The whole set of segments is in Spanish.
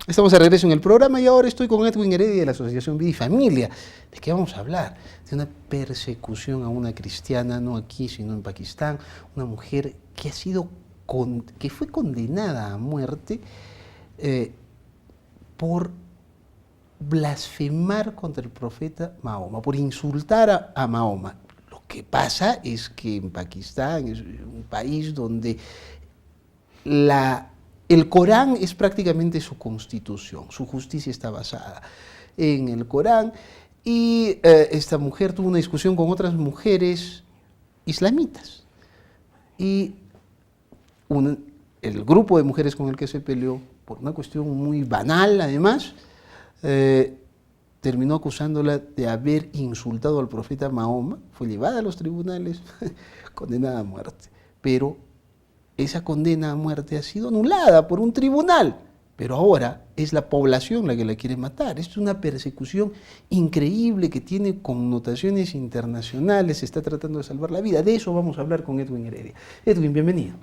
Estamos de regreso en el programa y ahora estoy con Edwin Heredia de la Asociación Vida y Familia. ¿De qué vamos a hablar? De una persecución a una cristiana, no aquí, sino en Pakistán, una mujer que que fue condenada a muerte por blasfemar contra el profeta Mahoma, por insultar a Mahoma. Lo que pasa es que en Pakistán es un país donde el Corán es prácticamente su constitución, su justicia está basada en el Corán y esta mujer tuvo una discusión con otras mujeres islamitas y el grupo de mujeres con el que se peleó, por una cuestión muy banal además, terminó acusándola de haber insultado al profeta Mahoma, fue llevada a los tribunales, condenada a muerte, pero esa condena a muerte ha sido anulada por un tribunal, pero ahora es la población la que la quiere matar. Esto es una persecución increíble que tiene connotaciones internacionales, se está tratando de salvar la vida. De eso vamos a hablar con Edwin Heredia. Edwin, bienvenido.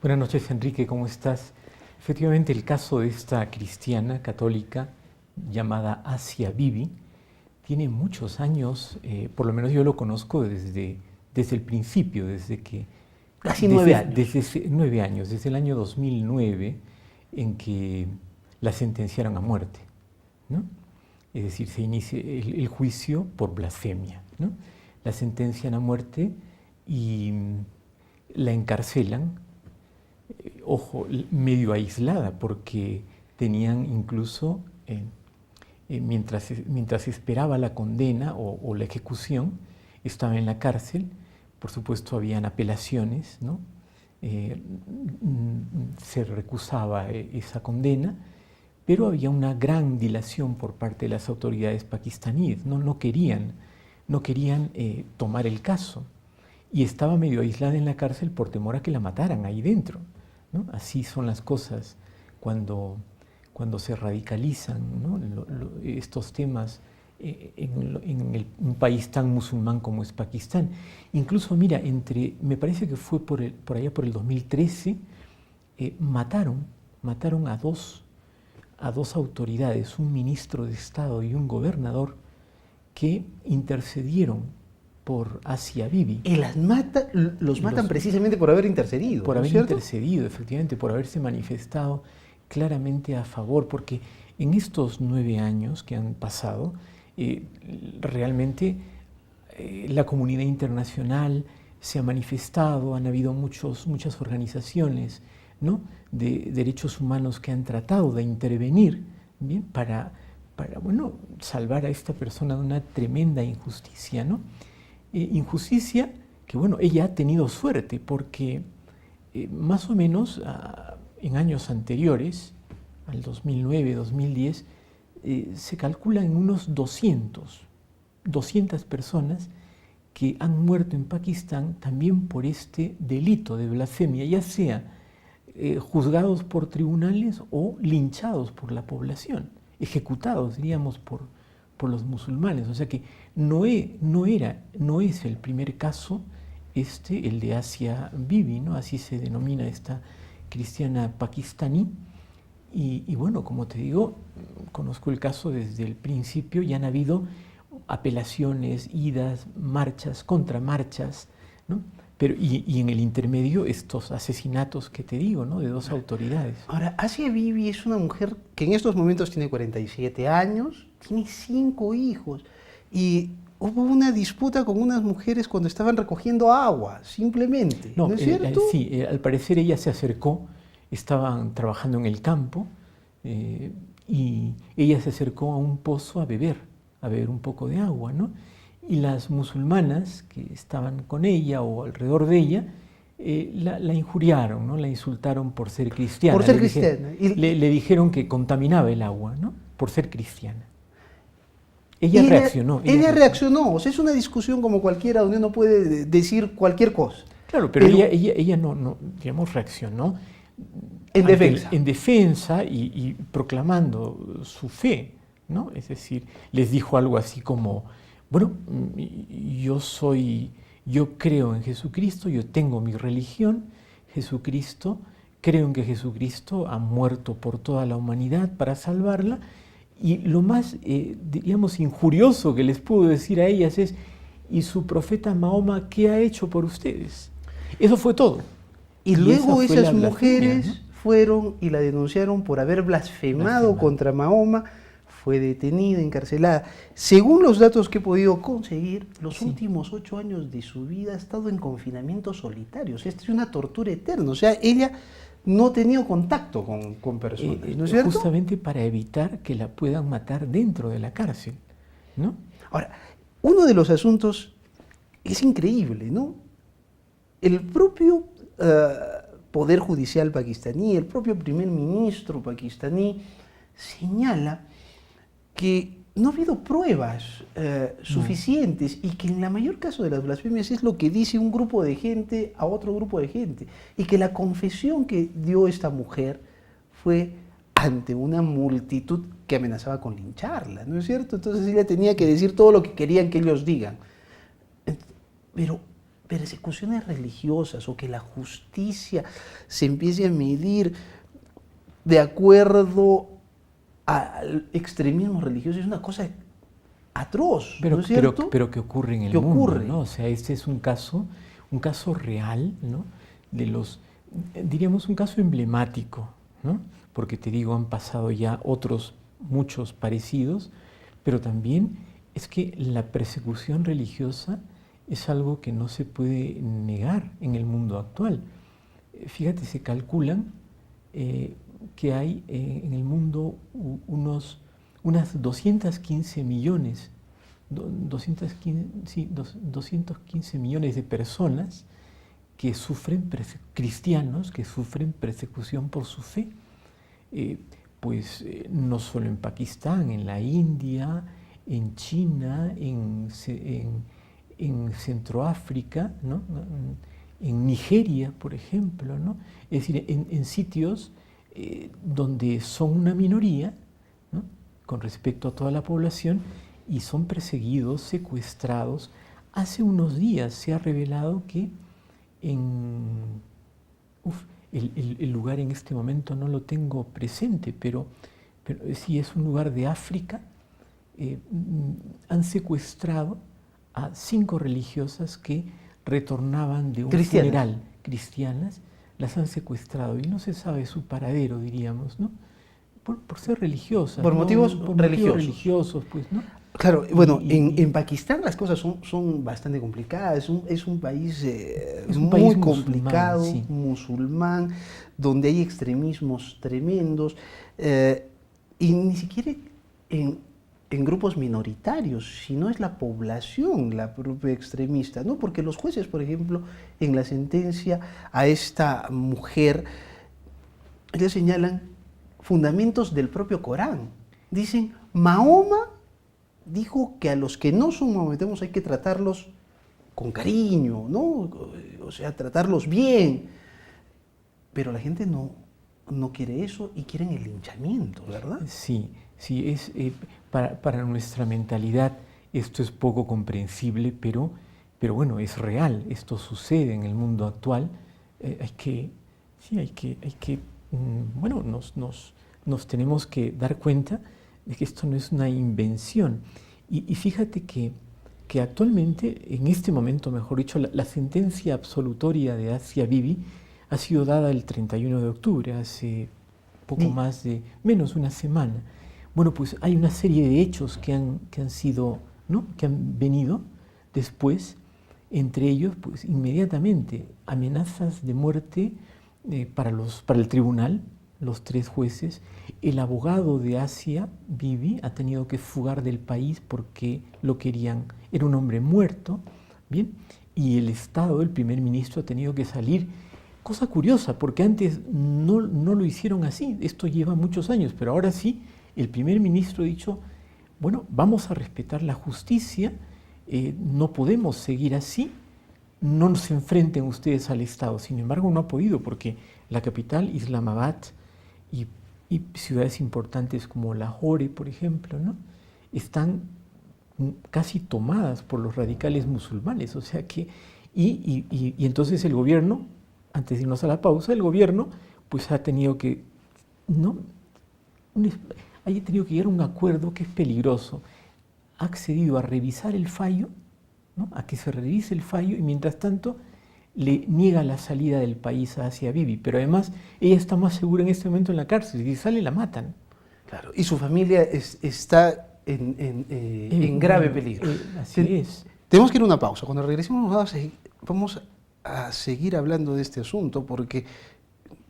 Buenas noches, Enrique, ¿cómo estás? Efectivamente, el caso de esta cristiana católica llamada Asia Bibi tiene muchos años, por lo menos yo lo conozco desde el principio, desde que... Casi 9 años. Desde 9 años, desde el año 2009, en que la sentenciaron a muerte, ¿no? Es decir, se inicia el juicio por blasfemia, ¿no? La sentencian a muerte y la encarcelan, ojo, medio aislada, porque tenían incluso, mientras esperaba la condena o la ejecución, estaba en la cárcel. Por supuesto, habían apelaciones, ¿no? Se recusaba esa condena, pero había una gran dilación por parte de las autoridades pakistaníes. No querían tomar el caso y estaba medio aislada en la cárcel por temor a que la mataran ahí dentro, ¿no? Así son las cosas cuando se radicalizan, ¿no? Estos temas en un país tan musulmán como es Pakistán. Incluso, mira, me parece que fue por allá por el 2013, mataron a dos autoridades, un ministro de Estado y un gobernador, que intercedieron por Asia Bibi. Y los matan precisamente por haber intercedido. Por ¿no haber es cierto? intercedido, efectivamente, por haberse manifestado claramente a favor, porque en estos 9 años que han pasado, realmente la comunidad internacional se ha manifestado, han habido muchas organizaciones, ¿no?, de derechos humanos que han tratado de intervenir, ¿bien?, para salvar a esta persona de una tremenda injusticia, ¿no? Injusticia que, ella ha tenido suerte porque más o menos en años anteriores, al 2009, 2010, se calculan en unos 200 personas que han muerto en Pakistán también por este delito de blasfemia, ya sea juzgados por tribunales o linchados por la población, ejecutados, diríamos, por los musulmanes. O sea que no es el primer caso el de Asia Bibi, ¿no? Así se denomina esta cristiana pakistaní. Y como te digo, conozco el caso desde el principio y han habido apelaciones, idas, marchas, contramarchas, ¿no? Pero, y en el intermedio estos asesinatos que te digo, ¿no?, de 2 autoridades. Ahora, Asia Bibi es una mujer que en estos momentos tiene 47 años, tiene 5 hijos y hubo una disputa con unas mujeres cuando estaban recogiendo agua, simplemente, ¿no es cierto? Sí, al parecer ella se acercó, estaban trabajando en el campo y ella se acercó a un pozo a beber un poco de agua, ¿no? Y las musulmanas que estaban con ella o alrededor de ella la injuriaron, ¿no? La insultaron por ser cristiana. Por ser cristiana. Le dijeron que contaminaba el agua, ¿no?, por ser cristiana. Ella reaccionó. Ella reaccionó. O sea, es una discusión como cualquiera donde uno puede decir cualquier cosa. Claro, pero ella no, digamos, reaccionó en defensa y proclamando su fe, ¿no? Es decir, les dijo algo así como, yo creo en Jesucristo, yo tengo mi religión, Jesucristo creo en que Jesucristo ha muerto por toda la humanidad para salvarla, y lo más, diríamos, injurioso que les puedo decir a ellas es: ¿y su profeta Mahoma qué ha hecho por ustedes? Eso fue todo. Y luego esa fue esas la blasfemia, mujeres ¿no? fueron y la denunciaron por haber blasfemado contra Mahoma, fue detenida, encarcelada. Según los datos que he podido conseguir, los últimos 8 años de su vida ha estado en confinamiento solitario. O sea, esto es una tortura eterna. O sea, ella no ha tenido contacto con personas, ¿no es cierto? Justamente para evitar que la puedan matar dentro de la cárcel, ¿no? Ahora, uno de los asuntos es increíble, ¿no? El propio Poder Judicial pakistaní, el propio primer ministro pakistaní señala que no ha habido pruebas suficientes y que en la mayor caso de las blasfemias es lo que dice un grupo de gente a otro grupo de gente, y que la confesión que dio esta mujer fue ante una multitud que amenazaba con lincharla, ¿no es cierto? Entonces ella tenía que decir todo lo que querían que ellos digan. Pero persecuciones religiosas, o que la justicia se empiece a medir de acuerdo al extremismo religioso, es una cosa atroz, pero, ¿no es cierto? pero que ocurre en el ¿Qué mundo, ocurre? ¿no? O sea, este es un caso real, ¿no? De los, diríamos, un caso emblemático, ¿no? Porque te digo, han pasado ya otros muchos parecidos, pero también es que la persecución religiosa es algo que no se puede negar en el mundo actual. Fíjate, se calculan que hay en el mundo unas 215 millones, 215 millones de personas que sufren, cristianos que sufren persecución por su fe. No solo en Pakistán, en la India, en China, en Centroáfrica, ¿no? En Nigeria, por ejemplo, ¿no? Es decir, en sitios donde son una minoría, ¿no? Con respecto a toda la población, y son perseguidos, secuestrados. Hace unos días se ha revelado que el lugar en este momento no lo tengo presente, pero sí es un lugar de África. Han secuestrado a 5 religiosas que retornaban de un funeral, cristianas, las han secuestrado y no se sabe su paradero, diríamos, ¿no? Por ser religiosas. Por motivos religiosos, pues, ¿no? Claro, bueno, en Pakistán las cosas son bastante complicadas. Es un país muy complicado, musulmán, donde hay extremismos tremendos, y ni siquiera en grupos minoritarios, sino es la población la propia extremista, ¿no? Porque los jueces, por ejemplo, en la sentencia a esta mujer, ellos señalan fundamentos del propio Corán. Dicen, Mahoma dijo que a los que no son maometanos hay que tratarlos con cariño, ¿no? O sea, tratarlos bien. Pero la gente no quiere eso y quieren el linchamiento, ¿verdad? Sí, es, para nuestra mentalidad esto es poco comprensible, pero bueno, es real, esto sucede en el mundo actual. Bueno, nos tenemos que dar cuenta de que esto no es una invención. Y fíjate que actualmente, en este momento, mejor dicho, la sentencia absolutoria de Asia Bibi ha sido dada el 31 de octubre, hace poco más de menos de una semana. Bueno, pues hay una serie de hechos que han sido, ¿no? Que han venido después, entre ellos, pues inmediatamente amenazas de muerte para el tribunal, los 3 jueces. El abogado de Asia Bibi ha tenido que fugar del país porque lo querían, era un hombre muerto, ¿bien? Y el Estado, el primer ministro, ha tenido que salir. Cosa curiosa, porque antes no lo hicieron así, esto lleva muchos años, pero ahora sí, el primer ministro ha dicho, bueno, vamos a respetar la justicia, no podemos seguir así, no se enfrenten ustedes al Estado. Sin embargo, no ha podido, porque la capital, Islamabad, y ciudades importantes como Lahore, por ejemplo, ¿no? Están casi tomadas por los radicales musulmanes, o sea que, y entonces el gobierno, antes de irnos a la pausa, el gobierno pues ha tenido que, ¿no? haya tenido que llegar a un acuerdo que es peligroso. Ha accedido a revisar el fallo, ¿no? A que se revise el fallo, y mientras tanto le niega la salida del país hacia Bibi. Pero además ella está más segura en este momento en la cárcel. Si sale, la matan. Claro, y su familia está en grave peligro. Así es. Tenemos que ir a una pausa. Cuando regresemos vamos a seguir hablando de este asunto, porque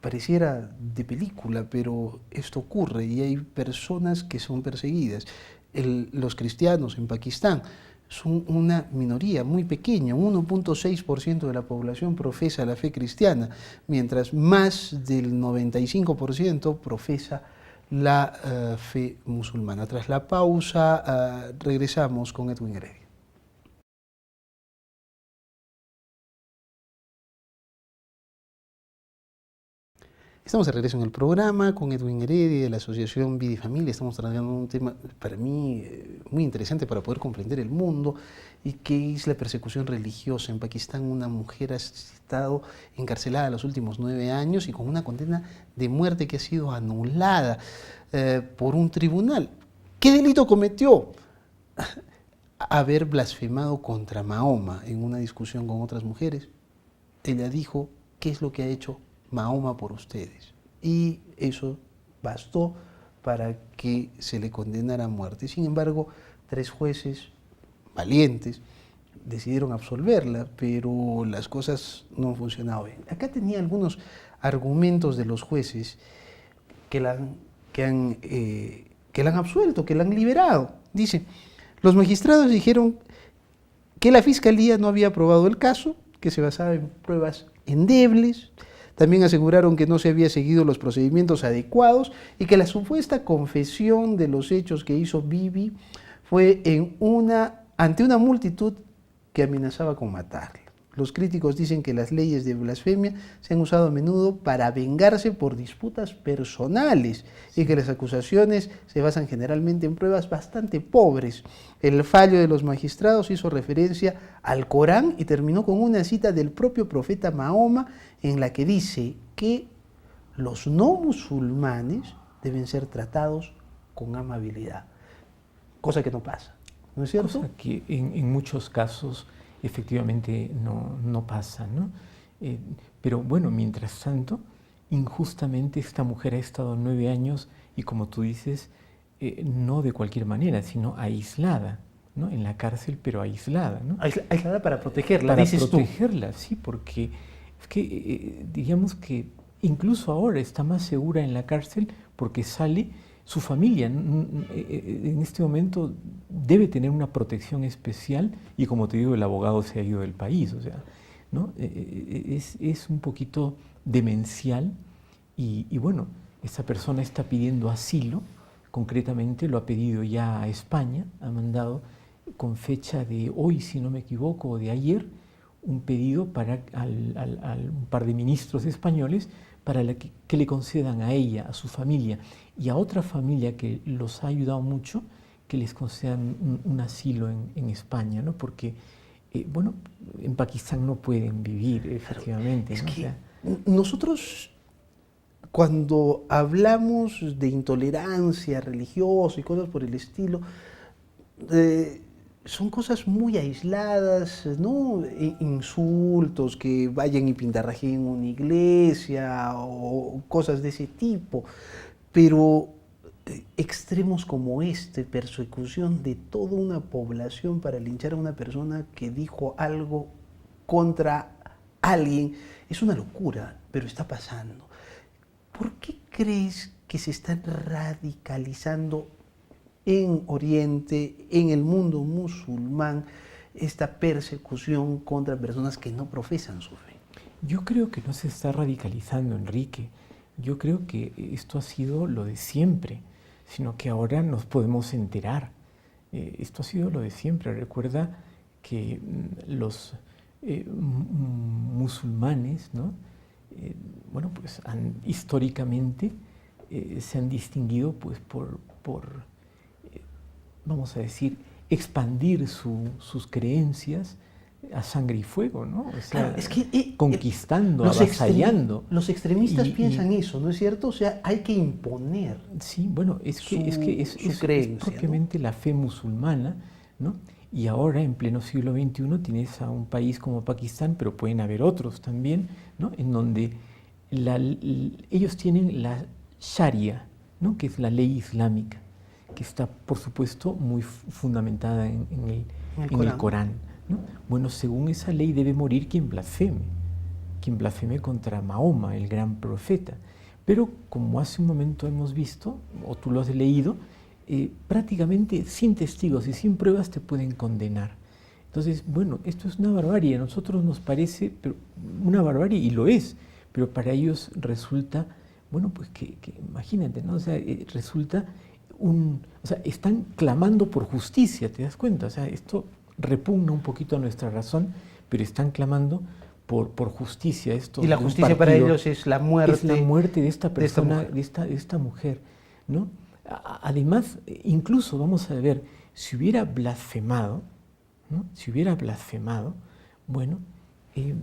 pareciera de película, pero esto ocurre y hay personas que son perseguidas. Los cristianos en Pakistán son una minoría muy pequeña, 1.6% de la población profesa la fe cristiana, mientras más del 95% profesa la fe musulmana. Tras la pausa, regresamos con Edwin Heredia. Estamos de regreso en el programa con Edwin Heredia de la Asociación Vida y Familia. Estamos tratando un tema para mí muy interesante para poder comprender el mundo, y que es la persecución religiosa. En Pakistán una mujer ha estado encarcelada los últimos 9 años y con una condena de muerte que ha sido anulada por un tribunal. ¿Qué delito cometió? Haber blasfemado contra Mahoma en una discusión con otras mujeres. Ella dijo: ¿qué es lo que ha hecho Mahoma por ustedes? Y eso bastó para que se le condenara a muerte. Sin embargo, 3 jueces valientes decidieron absolverla, pero las cosas no han funcionado bien. Acá tenía algunos argumentos de los jueces que la han absuelto, que la han liberado. Dice: los magistrados dijeron que la Fiscalía no había probado el caso, que se basaba en pruebas endebles. También aseguraron que no se había seguido los procedimientos adecuados y que la supuesta confesión de los hechos que hizo Bibi fue ante una multitud que amenazaba con matarla. Los críticos dicen que las leyes de blasfemia se han usado a menudo para vengarse por disputas personales y que las acusaciones se basan generalmente en pruebas bastante pobres. El fallo de los magistrados hizo referencia al Corán y terminó con una cita del propio profeta Mahoma en la que dice que los no musulmanes deben ser tratados con amabilidad, cosa que no pasa, ¿no es cierto? Cosa que en muchos casos efectivamente no pasa, ¿no? Pero bueno, mientras tanto, injustamente esta mujer ha estado 9 años y, como tú dices, no de cualquier manera, sino aislada, ¿no? En la cárcel, pero aislada, ¿no? Aislada para protegerla, para dices protegerla, tú. Sí, porque es que digamos que incluso ahora está más segura en la cárcel porque sale. Su familia en este momento debe tener una protección especial y, como te digo, el abogado se ha ido del país, o sea, ¿no? Es un poquito demencial y bueno, esta persona está pidiendo asilo, concretamente lo ha pedido ya a España, ha mandado con fecha de hoy, si no me equivoco, o de ayer, un pedido para un par de ministros españoles para que le concedan a ella, a su familia y a otra familia que los ha ayudado mucho, que les concedan un asilo en España, ¿no? Porque, bueno, en Pakistán no pueden vivir, efectivamente. Es ¿no? que nosotros, cuando hablamos de intolerancia religiosa y cosas por el estilo, son cosas muy aisladas, ¿no? Insultos, que vayan y pintarrajeen una iglesia o cosas de ese tipo. Pero extremos como este, persecución de toda una población para linchar a una persona que dijo algo contra alguien, es una locura, pero está pasando. ¿Por qué crees que se están radicalizando en Oriente, en el mundo musulmán, esta persecución contra personas que no profesan su fe? Yo creo que no se está radicalizando, Enrique. Yo creo que esto ha sido lo de siempre, sino que ahora nos podemos enterar. Esto ha sido lo de siempre. Recuerda que los musulmanes, ¿no? Bueno, pues históricamente se han distinguido pues, por vamos a decir, expandir sus creencias a sangre y fuego, ¿no? O sea, Claro, es que conquistando, avasallando. los extremistas Y- piensan eso, ¿no es cierto? O sea, hay que imponer. Sí, bueno, es Su creencia, es propiamente la fe musulmana, ¿no? Y ahora, en pleno siglo XXI, tienes a un país como Pakistán, pero pueden haber otros también, ¿no? En donde ellos tienen la Sharia, ¿no? Que es la ley islámica, que está, por supuesto, muy fundamentada en el Corán, ¿no? Bueno, según esa ley debe morir quien blasfeme contra Mahoma, el gran profeta. Pero como hace un momento hemos visto, o tú lo has leído, prácticamente sin testigos y sin pruebas te pueden condenar. Entonces, bueno, esto es una barbarie. A nosotros nos parece una barbarie, y lo es, pero para ellos resulta, bueno, pues que imagínate, ¿no? O sea, resulta o sea, están clamando por justicia, ¿te das cuenta? O sea, esto repugna un poquito a nuestra razón, pero están clamando por justicia. Y la justicia para ellos es la muerte. Es la muerte de esta persona, de esta mujer, ¿no? Además, incluso vamos a ver, si hubiera blasfemado, ¿no? Si hubiera blasfemado, bueno, en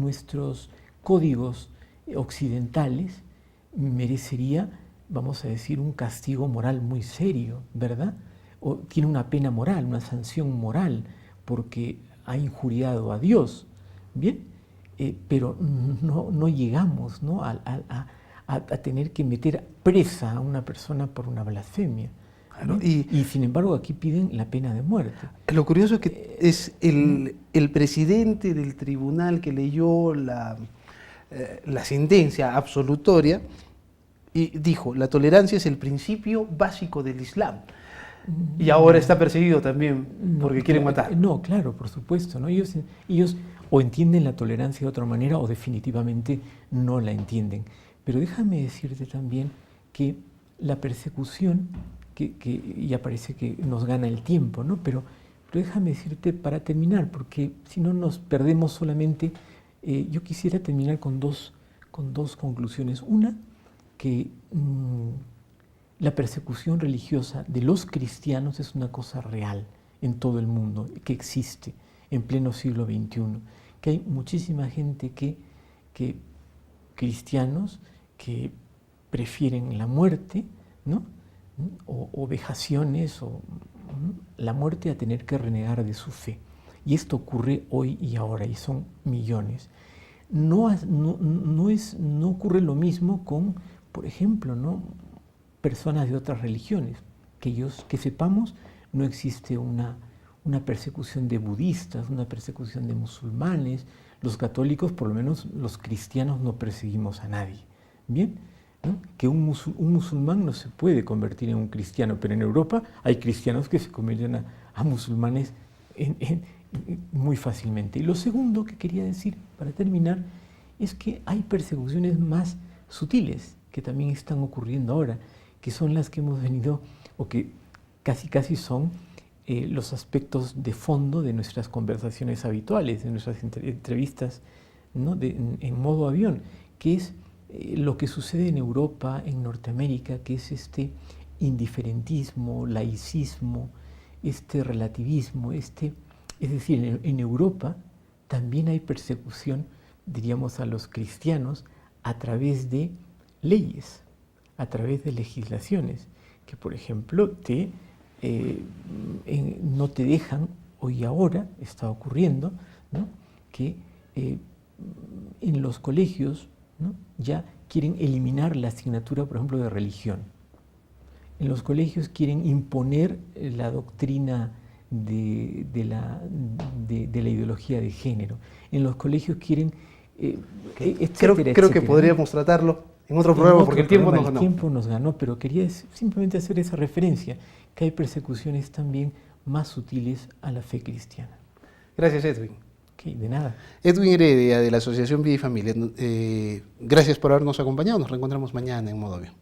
nuestros códigos occidentales merecería, vamos a decir, un castigo moral muy serio, ¿verdad? O tiene una pena moral, una sanción moral, porque ha injuriado a Dios, ¿bien? Pero no llegamos, ¿no? a tener que meter presa a una persona por una blasfemia. Claro, y sin embargo aquí piden la pena de muerte. Lo curioso es que es el presidente del tribunal que leyó la sentencia absolutoria y dijo: la tolerancia es el principio básico del Islam. Y ahora está perseguido también porque quieren matar. No, claro, por supuesto, ¿no? Ellos o entienden la tolerancia de otra manera o definitivamente no la entienden. Pero déjame decirte también que la persecución, que ya parece que nos gana el tiempo, ¿no? Pero déjame decirte para terminar, porque si no nos perdemos solamente, yo quisiera terminar con dos conclusiones. Una, que la persecución religiosa de los cristianos es una cosa real en todo el mundo, que existe en pleno siglo XXI, que hay muchísima gente cristianos que prefieren la muerte, ¿no? o vejaciones, o la muerte a tener que renegar de su fe. Y esto ocurre hoy y ahora, y son millones. No ocurre lo mismo con, por ejemplo, ¿no? personas de otras religiones. Que sepamos, no existe una persecución de budistas, una persecución de musulmanes. Los católicos, por lo menos los cristianos, no perseguimos a nadie. ¿Bien? ¿No? Que un musulmán no se puede convertir en un cristiano, pero en Europa hay cristianos que se convierten a musulmanes muy fácilmente. Y lo segundo que quería decir, para terminar, es que hay persecuciones más sutiles que también están ocurriendo ahora, que son las que hemos venido, o que casi son los aspectos de fondo de nuestras conversaciones habituales, de nuestras entrevistas, ¿no? en modo avión, que es lo que sucede en Europa, en Norteamérica, que es este indiferentismo, laicismo, este relativismo, es decir, en Europa también hay persecución, diríamos, a los cristianos a través de leyes, a través de legislaciones, que por ejemplo no te dejan, hoy ahora está ocurriendo, ¿no? que en los colegios, ¿no? ya quieren eliminar la asignatura, por ejemplo, de religión. En los colegios quieren imponer la doctrina de la ideología de género. En los colegios quieren... Creo que podríamos tratarlo en otro programa, porque el tiempo nos ganó. El tiempo nos ganó, pero quería simplemente hacer esa referencia, que hay persecuciones también más sutiles a la fe cristiana. Gracias, Edwin. Okay, de nada. Edwin Heredia, de la Asociación Vida y Familia. Gracias por habernos acompañado. Nos reencontramos mañana en Modo Avión.